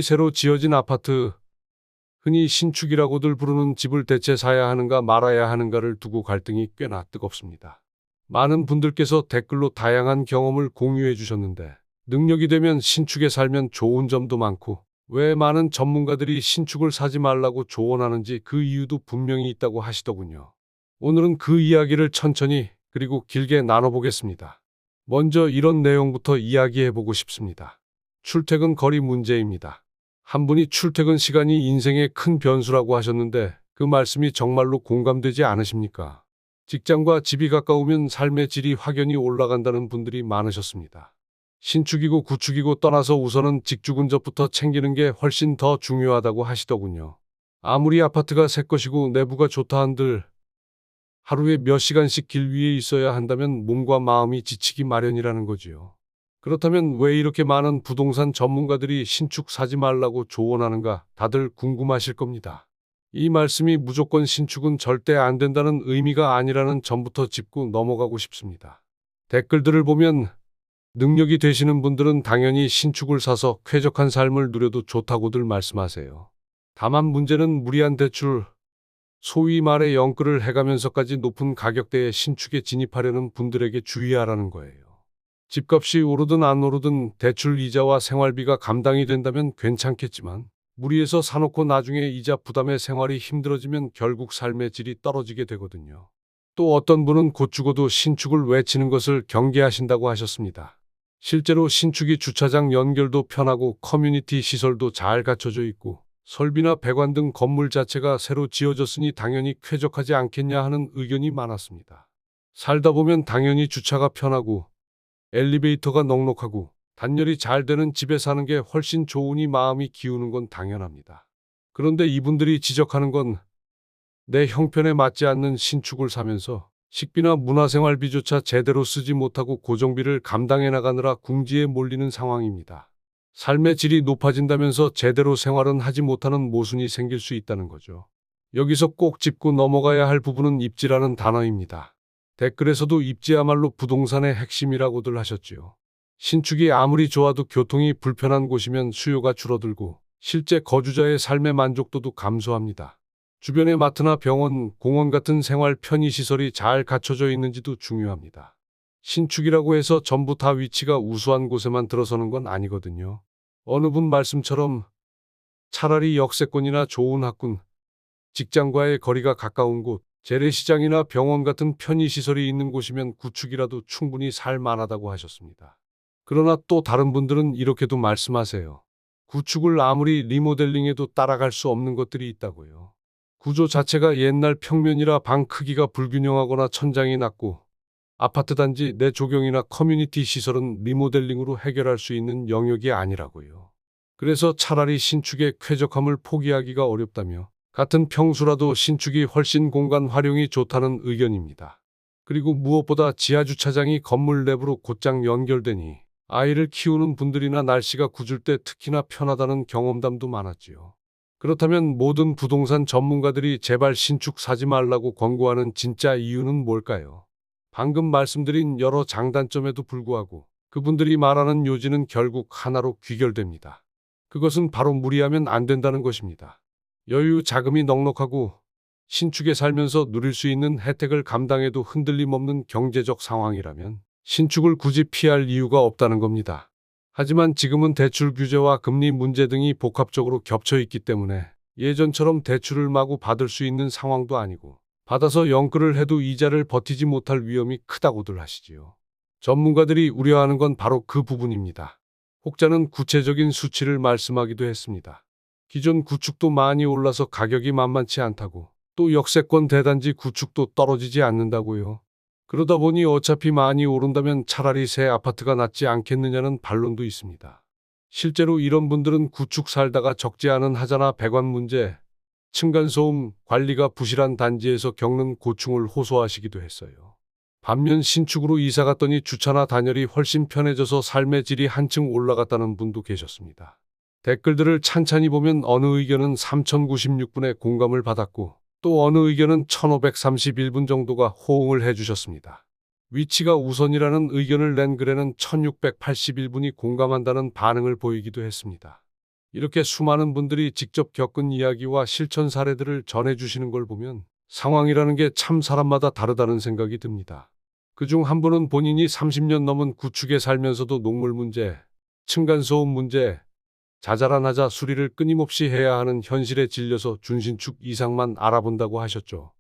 새로 지어진 아파트, 흔히 신축이라고들 부르는 집을 대체 사야 하는가 말아야 하는가를 두고 갈등이 꽤나 뜨겁습니다. 많은 분들께서 댓글로 다양한 경험을 공유해 주셨는데, 능력이 되면 신축에 살면 좋은 점도 많고, 왜 많은 전문가들이 신축을 사지 말라고 조언하는지 그 이유도 분명히 있다고 하시더군요. 오늘은 그 이야기를 천천히 그리고 길게 나눠보겠습니다. 먼저 이런 내용부터 이야기해보고 싶습니다. 출퇴근 거리 문제입니다. 한 분이 출퇴근 시간이 인생의 큰 변수라고 하셨는데 그 말씀이 정말로 공감되지 않으십니까? 직장과 집이 가까우면 삶의 질이 확연히 올라간다는 분들이 많으셨습니다. 신축이고 구축이고 떠나서 우선은 직주 근접부터 챙기는 게 훨씬 더 중요하다고 하시더군요. 아무리 아파트가 새 것이고 내부가 좋다 한들 하루에 몇 시간씩 길 위에 있어야 한다면 몸과 마음이 지치기 마련이라는 거지요. 그렇다면 왜 이렇게 많은 부동산 전문가들이 신축 사지 말라고 조언하는가 다들 궁금하실 겁니다. 이 말씀이 무조건 신축은 절대 안 된다는 의미가 아니라는 점부터 짚고 넘어가고 싶습니다. 댓글들을 보면 능력이 되시는 분들은 당연히 신축을 사서 쾌적한 삶을 누려도 좋다고들 말씀하세요. 다만 문제는 무리한 대출, 소위 말해 영끌을 해가면서까지 높은 가격대의 신축에 진입하려는 분들에게 주의하라는 거예요. 집값이 오르든 안 오르든 대출 이자와 생활비가 감당이 된다면 괜찮겠지만 무리해서 사놓고 나중에 이자 부담에 생활이 힘들어지면 결국 삶의 질이 떨어지게 되거든요. 또 어떤 분은 곧 죽어도 신축을 외치는 것을 경계하신다고 하셨습니다. 실제로 신축이 주차장 연결도 편하고 커뮤니티 시설도 잘 갖춰져 있고 설비나 배관 등 건물 자체가 새로 지어졌으니 당연히 쾌적하지 않겠냐 하는 의견이 많았습니다. 살다 보면 당연히 주차가 편하고 엘리베이터가 넉넉하고 단열이 잘 되는 집에 사는 게 훨씬 좋으니 마음이 기우는 건 당연합니다. 그런데 이분들이 지적하는 건 내 형편에 맞지 않는 신축을 사면서 식비나 문화생활비조차 제대로 쓰지 못하고 고정비를 감당해 나가느라 궁지에 몰리는 상황입니다. 삶의 질이 높아진다면서 제대로 생활은 하지 못하는 모순이 생길 수 있다는 거죠. 여기서 꼭 짚고 넘어가야 할 부분은 입지라는 단어입니다. 댓글에서도 입지야말로 부동산의 핵심이라고들 하셨지요. 신축이 아무리 좋아도 교통이 불편한 곳이면 수요가 줄어들고 실제 거주자의 삶의 만족도도 감소합니다. 주변에 마트나 병원, 공원 같은 생활 편의시설이 잘 갖춰져 있는지도 중요합니다. 신축이라고 해서 전부 다 위치가 우수한 곳에만 들어서는 건 아니거든요. 어느 분 말씀처럼 차라리 역세권이나 좋은 학군, 직장과의 거리가 가까운 곳, 재래시장이나 병원 같은 편의시설이 있는 곳이면 구축이라도 충분히 살 만하다고 하셨습니다. 그러나 또 다른 분들은 이렇게도 말씀하세요. 구축을 아무리 리모델링해도 따라갈 수 없는 것들이 있다고요. 구조 자체가 옛날 평면이라 방 크기가 불균형하거나 천장이 낮고 아파트 단지 내 조경이나 커뮤니티 시설은 리모델링으로 해결할 수 있는 영역이 아니라고요. 그래서 차라리 신축의 쾌적함을 포기하기가 어렵다며 같은 평수라도 신축이 훨씬 공간 활용이 좋다는 의견입니다. 그리고 무엇보다 지하주차장이 건물 내부로 곧장 연결되니 아이를 키우는 분들이나 날씨가 궂을 때 특히나 편하다는 경험담도 많았지요. 그렇다면 모든 부동산 전문가들이 제발 신축 사지 말라고 권고하는 진짜 이유는 뭘까요? 방금 말씀드린 여러 장단점에도 불구하고 그분들이 말하는 요지는 결국 하나로 귀결됩니다. 그것은 바로 무리하면 안 된다는 것입니다. 여유 자금이 넉넉하고 신축에 살면서 누릴 수 있는 혜택을 감당해도 흔들림 없는 경제적 상황이라면 신축을 굳이 피할 이유가 없다는 겁니다. 하지만 지금은 대출 규제와 금리 문제 등이 복합적으로 겹쳐 있기 때문에 예전처럼 대출을 마구 받을 수 있는 상황도 아니고 받아서 영끌을 해도 이자를 버티지 못할 위험이 크다고들 하시지요. 전문가들이 우려하는 건 바로 그 부분입니다. 혹자는 구체적인 수치를 말씀하기도 했습니다. 기존 구축도 많이 올라서 가격이 만만치 않다고, 또 역세권 대단지 구축도 떨어지지 않는다고요. 그러다 보니 어차피 많이 오른다면 차라리 새 아파트가 낫지 않겠느냐는 반론도 있습니다. 실제로 이런 분들은 구축 살다가 적지 않은 하자나 배관 문제, 층간소음, 관리가 부실한 단지에서 겪는 고충을 호소하시기도 했어요. 반면 신축으로 이사 갔더니 주차나 단열이 훨씬 편해져서 삶의 질이 한층 올라갔다는 분도 계셨습니다. 댓글들을 찬찬히 보면 어느 의견은 3096분의 공감을 받았고 또 어느 의견은 1531분 정도가 호응을 해주셨습니다. 위치가 우선이라는 의견을 낸 글에는 1681분이 공감한다는 반응을 보이기도 했습니다. 이렇게 수많은 분들이 직접 겪은 이야기와 실천 사례들을 전해주시는 걸 보면 상황이라는 게 참 사람마다 다르다는 생각이 듭니다. 그중 한 분은 본인이 30년 넘은 구축에 살면서도 녹물 문제, 층간소음 문제, 자잘한 하자 수리를 끊임없이 해야 하는 현실에 질려서 준신축 이상만 알아본다고 하셨죠.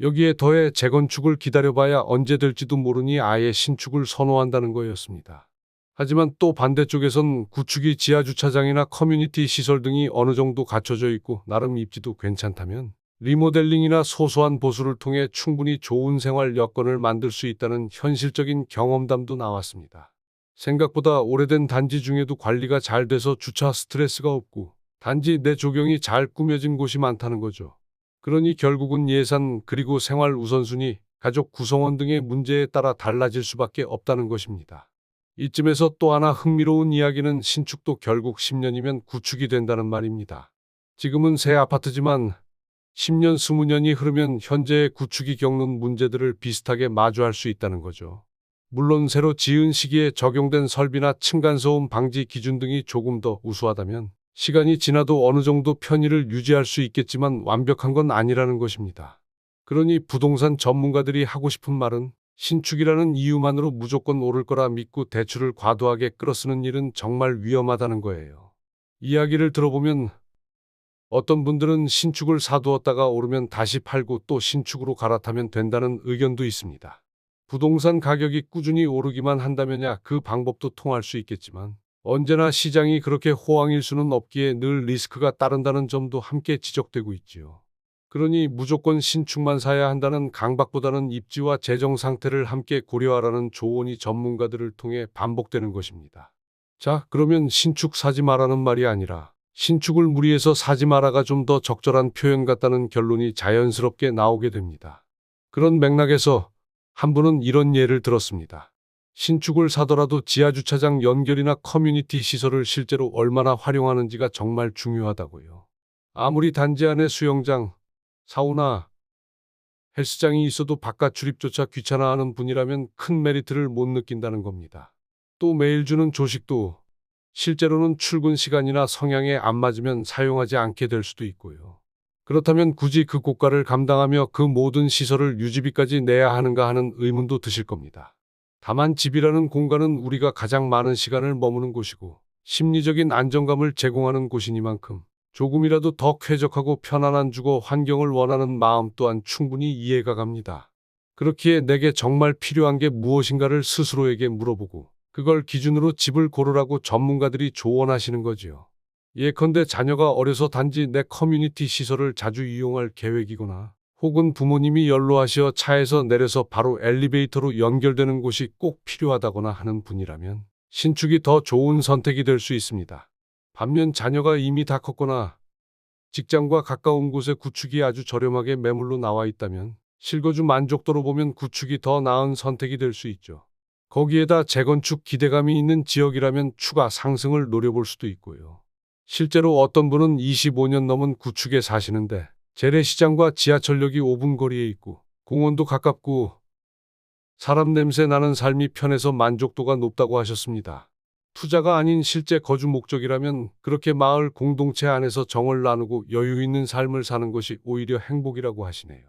여기에 더해 재건축을 기다려봐야 언제 될지도 모르니 아예 신축을 선호한다는 거였습니다. 하지만 또 반대쪽에선 구축이 지하주차장이나 커뮤니티 시설 등이 어느 정도 갖춰져 있고 나름 입지도 괜찮다면 리모델링이나 소소한 보수를 통해 충분히 좋은 생활 여건을 만들 수 있다는 현실적인 경험담도 나왔습니다. 생각보다 오래된 단지 중에도 관리가 잘 돼서 주차 스트레스가 없고 단지 내 조경이 잘 꾸며진 곳이 많다는 거죠. 그러니 결국은 예산 그리고 생활 우선순위, 가족 구성원 등의 문제에 따라 달라질 수밖에 없다는 것입니다. 이쯤에서 또 하나 흥미로운 이야기는 신축도 결국 10년이면 구축이 된다는 말입니다. 지금은 새 아파트지만 10년, 20년이 흐르면 현재의 구축이 겪는 문제들을 비슷하게 마주할 수 있다는 거죠. 물론 새로 지은 시기에 적용된 설비나 층간소음 방지 기준 등이 조금 더 우수하다면 시간이 지나도 어느 정도 편의를 유지할 수 있겠지만 완벽한 건 아니라는 것입니다. 그러니 부동산 전문가들이 하고 싶은 말은 신축이라는 이유만으로 무조건 오를 거라 믿고 대출을 과도하게 끌어쓰는 일은 정말 위험하다는 거예요. 이야기를 들어보면 어떤 분들은 신축을 사두었다가 오르면 다시 팔고 또 신축으로 갈아타면 된다는 의견도 있습니다. 부동산 가격이 꾸준히 오르기만 한다면야 그 방법도 통할 수 있겠지만 언제나 시장이 그렇게 호황일 수는 없기에 늘 리스크가 따른다는 점도 함께 지적되고 있지요. 그러니 무조건 신축만 사야 한다는 강박보다는 입지와 재정 상태를 함께 고려하라는 조언이 전문가들을 통해 반복되는 것입니다. 자, 그러면 신축 사지 마라는 말이 아니라 신축을 무리해서 사지 마라가 좀 더 적절한 표현 같다는 결론이 자연스럽게 나오게 됩니다. 그런 맥락에서 한 분은 이런 예를 들었습니다. 신축을 사더라도 지하주차장 연결이나 커뮤니티 시설을 실제로 얼마나 활용하는지가 정말 중요하다고요. 아무리 단지 안에 수영장, 사우나, 헬스장이 있어도 바깥 출입조차 귀찮아하는 분이라면 큰 메리트를 못 느낀다는 겁니다. 또 매일 주는 조식도 실제로는 출근 시간이나 성향에 안 맞으면 사용하지 않게 될 수도 있고요. 그렇다면 굳이 그 고가를 감당하며 그 모든 시설을 유지비까지 내야 하는가 하는 의문도 드실 겁니다. 다만 집이라는 공간은 우리가 가장 많은 시간을 머무는 곳이고 심리적인 안정감을 제공하는 곳이니만큼 조금이라도 더 쾌적하고 편안한 주거 환경을 원하는 마음 또한 충분히 이해가 갑니다. 그렇기에 내게 정말 필요한 게 무엇인가를 스스로에게 물어보고 그걸 기준으로 집을 고르라고 전문가들이 조언하시는 거지요. 예컨대 자녀가 어려서 단지 내 커뮤니티 시설을 자주 이용할 계획이거나 혹은 부모님이 연로하시어 차에서 내려서 바로 엘리베이터로 연결되는 곳이 꼭 필요하다거나 하는 분이라면 신축이 더 좋은 선택이 될 수 있습니다. 반면 자녀가 이미 다 컸거나 직장과 가까운 곳에 구축이 아주 저렴하게 매물로 나와 있다면 실거주 만족도로 보면 구축이 더 나은 선택이 될 수 있죠. 거기에다 재건축 기대감이 있는 지역이라면 추가 상승을 노려볼 수도 있고요. 실제로 어떤 분은 25년 넘은 구축에 사시는데 재래시장과 지하철역이 5분 거리에 있고 공원도 가깝고 사람 냄새 나는 삶이 편해서 만족도가 높다고 하셨습니다. 투자가 아닌 실제 거주 목적이라면 그렇게 마을 공동체 안에서 정을 나누고 여유 있는 삶을 사는 것이 오히려 행복이라고 하시네요.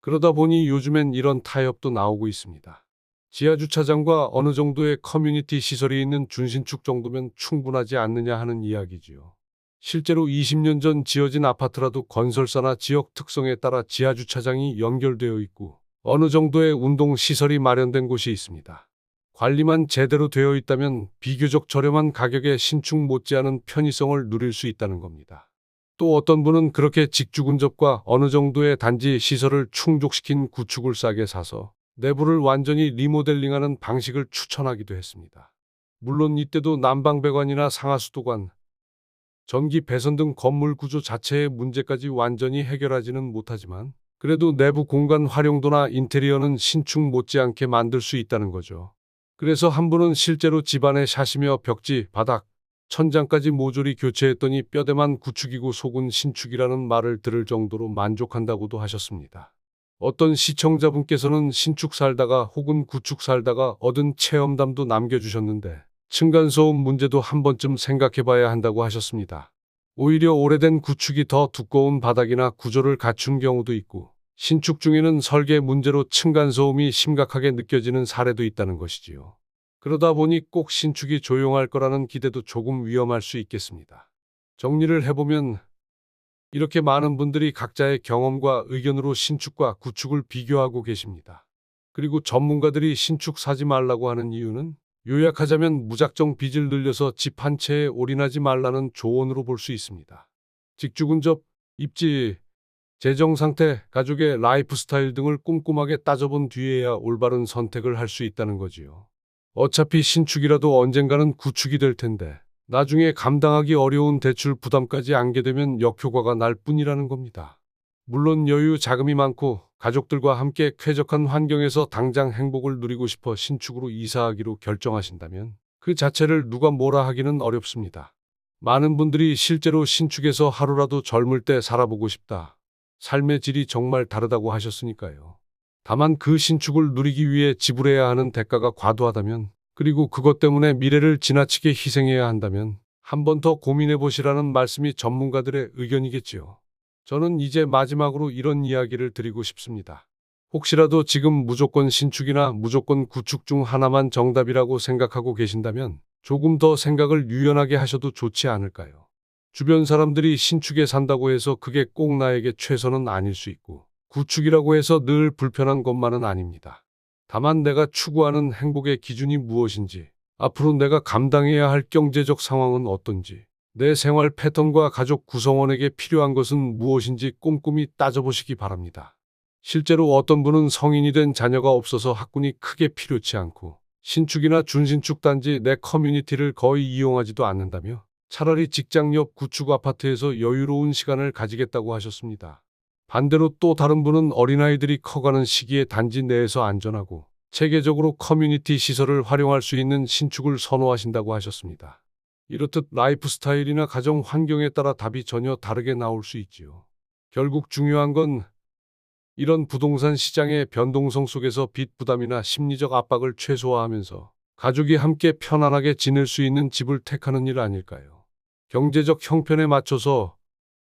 그러다 보니 요즘엔 이런 타협도 나오고 있습니다. 지하주차장과 어느 정도의 커뮤니티 시설이 있는 준신축 정도면 충분하지 않느냐 하는 이야기지요. 실제로 20년 전 지어진 아파트라도 건설사나 지역 특성에 따라 지하주차장이 연결되어 있고 어느 정도의 운동시설이 마련된 곳이 있습니다. 관리만 제대로 되어 있다면 비교적 저렴한 가격에 신축 못지않은 편의성을 누릴 수 있다는 겁니다. 또 어떤 분은 그렇게 직주근접과 어느 정도의 단지 시설을 충족시킨 구축을 싸게 사서 내부를 완전히 리모델링하는 방식을 추천하기도 했습니다. 물론 이때도 난방배관이나 상하수도관, 전기 배선 등 건물 구조 자체의 문제까지 완전히 해결하지는 못하지만 그래도 내부 공간 활용도나 인테리어는 신축 못지않게 만들 수 있다는 거죠. 그래서 한 분은 실제로 집안에 샤시며 벽지, 바닥, 천장까지 모조리 교체했더니 뼈대만 구축이고 속은 신축이라는 말을 들을 정도로 만족한다고도 하셨습니다. 어떤 시청자분께서는 신축 살다가 혹은 구축 살다가 얻은 체험담도 남겨주셨는데 층간소음 문제도 한 번쯤 생각해봐야 한다고 하셨습니다. 오히려 오래된 구축이 더 두꺼운 바닥이나 구조를 갖춘 경우도 있고, 신축 중에는 설계 문제로 층간소음이 심각하게 느껴지는 사례도 있다는 것이지요. 그러다 보니 꼭 신축이 조용할 거라는 기대도 조금 위험할 수 있겠습니다. 정리를 해보면 이렇게 많은 분들이 각자의 경험과 의견으로 신축과 구축을 비교하고 계십니다. 그리고 전문가들이 신축 사지 말라고 하는 이유는 요약하자면 무작정 빚을 늘려서 집 한 채에 올인하지 말라는 조언으로 볼 수 있습니다. 직주 근접, 입지, 재정 상태, 가족의 라이프 스타일 등을 꼼꼼하게 따져본 뒤에야 올바른 선택을 할 수 있다는 거지요. 어차피 신축이라도 언젠가는 구축이 될 텐데 나중에 감당하기 어려운 대출 부담까지 안게 되면 역효과가 날 뿐이라는 겁니다. 물론 여유 자금이 많고 가족들과 함께 쾌적한 환경에서 당장 행복을 누리고 싶어 신축으로 이사하기로 결정하신다면 그 자체를 누가 뭐라 하기는 어렵습니다. 많은 분들이 실제로 신축에서 하루라도 젊을 때 살아보고 싶다. 삶의 질이 정말 다르다고 하셨으니까요. 다만 그 신축을 누리기 위해 지불해야 하는 대가가 과도하다면, 그리고 그것 때문에 미래를 지나치게 희생해야 한다면 한 번 더 고민해 보시라는 말씀이 전문가들의 의견이겠지요. 저는 이제 마지막으로 이런 이야기를 드리고 싶습니다. 혹시라도 지금 무조건 신축이나 무조건 구축 중 하나만 정답이라고 생각하고 계신다면 조금 더 생각을 유연하게 하셔도 좋지 않을까요? 주변 사람들이 신축에 산다고 해서 그게 꼭 나에게 최선은 아닐 수 있고, 구축이라고 해서 늘 불편한 것만은 아닙니다. 다만 내가 추구하는 행복의 기준이 무엇인지, 앞으로 내가 감당해야 할 경제적 상황은 어떤지, 내 생활 패턴과 가족 구성원에게 필요한 것은 무엇인지 꼼꼼히 따져보시기 바랍니다. 실제로 어떤 분은 성인이 된 자녀가 없어서 학군이 크게 필요치 않고 신축이나 준신축 단지 내 커뮤니티를 거의 이용하지도 않는다며 차라리 직장 옆 구축 아파트에서 여유로운 시간을 가지겠다고 하셨습니다. 반대로 또 다른 분은 어린아이들이 커가는 시기에 단지 내에서 안전하고 체계적으로 커뮤니티 시설을 활용할 수 있는 신축을 선호하신다고 하셨습니다. 이렇듯 라이프 스타일이나 가정 환경에 따라 답이 전혀 다르게 나올 수 있지요. 결국 중요한 건 이런 부동산 시장의 변동성 속에서 빚 부담이나 심리적 압박을 최소화하면서 가족이 함께 편안하게 지낼 수 있는 집을 택하는 일 아닐까요? 경제적 형편에 맞춰서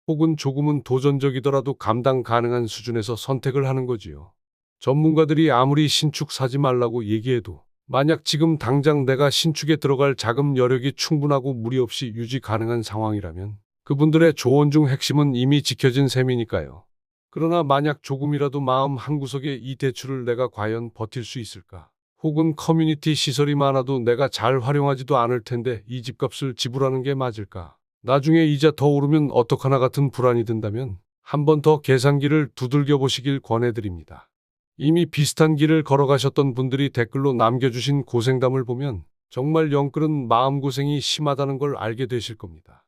혹은 조금은 도전적이더라도 감당 가능한 수준에서 선택을 하는 거지요. 전문가들이 아무리 신축 사지 말라고 얘기해도 만약 지금 당장 내가 신축에 들어갈 자금 여력이 충분하고 무리 없이 유지 가능한 상황이라면 그분들의 조언 중 핵심은 이미 지켜진 셈이니까요. 그러나 만약 조금이라도 마음 한구석에 이 대출을 내가 과연 버틸 수 있을까? 혹은 커뮤니티 시설이 많아도 내가 잘 활용하지도 않을 텐데 이 집값을 지불하는 게 맞을까? 나중에 이자 더 오르면 어떡하나 같은 불안이 든다면 한 번 더 계산기를 두들겨 보시길 권해드립니다. 이미 비슷한 길을 걸어가셨던 분들이 댓글로 남겨주신 고생담을 보면 정말 영끌은 마음고생이 심하다는 걸 알게 되실 겁니다.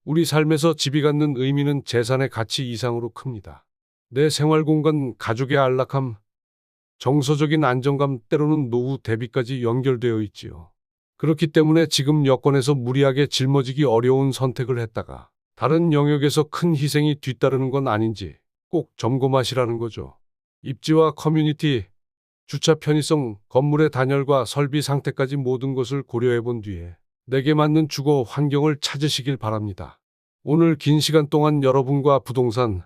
우리 삶에서 집이 갖는 의미는 재산의 가치 이상으로 큽니다. 내 생활공간, 가족의 안락함, 정서적인 안정감, 때로는 노후 대비까지 연결되어 있지요. 그렇기 때문에 지금 여건에서 무리하게 짊어지기 어려운 선택을 했다가 다른 영역에서 큰 희생이 뒤따르는 건 아닌지 꼭 점검하시라는 거죠. 입지와 커뮤니티, 주차 편의성, 건물의 단열과 설비 상태까지 모든 것을 고려해 본 뒤에 내게 맞는 주거 환경을 찾으시길 바랍니다. 오늘 긴 시간 동안 여러분과 부동산,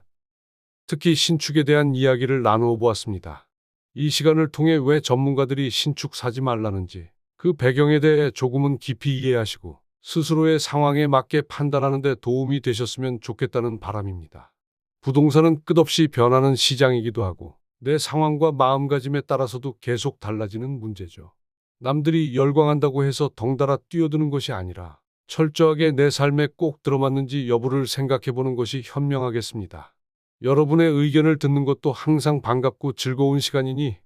특히 신축에 대한 이야기를 나누어 보았습니다. 이 시간을 통해 왜 전문가들이 신축 사지 말라는지 그 배경에 대해 조금은 깊이 이해하시고 스스로의 상황에 맞게 판단하는 데 도움이 되셨으면 좋겠다는 바람입니다. 부동산은 끝없이 변하는 시장이기도 하고 내 상황과 마음가짐에 따라서도 계속 달라지는 문제죠. 남들이 열광한다고 해서 덩달아 뛰어드는 것이 아니라 철저하게 내 삶에 꼭 들어맞는지 여부를 생각해보는 것이 현명하겠습니다. 여러분의 의견을 듣는 것도 항상 반갑고 즐거운 시간이니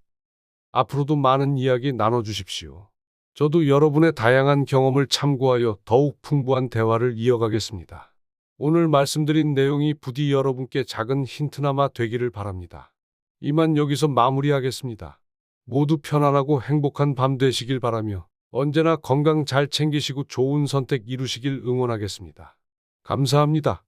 앞으로도 많은 이야기 나눠주십시오. 저도 여러분의 다양한 경험을 참고하여 더욱 풍부한 대화를 이어가겠습니다. 오늘 말씀드린 내용이 부디 여러분께 작은 힌트나마 되기를 바랍니다. 이만 여기서 마무리하겠습니다. 모두 편안하고 행복한 밤 되시길 바라며 언제나 건강 잘 챙기시고 좋은 선택 이루시길 응원하겠습니다. 감사합니다.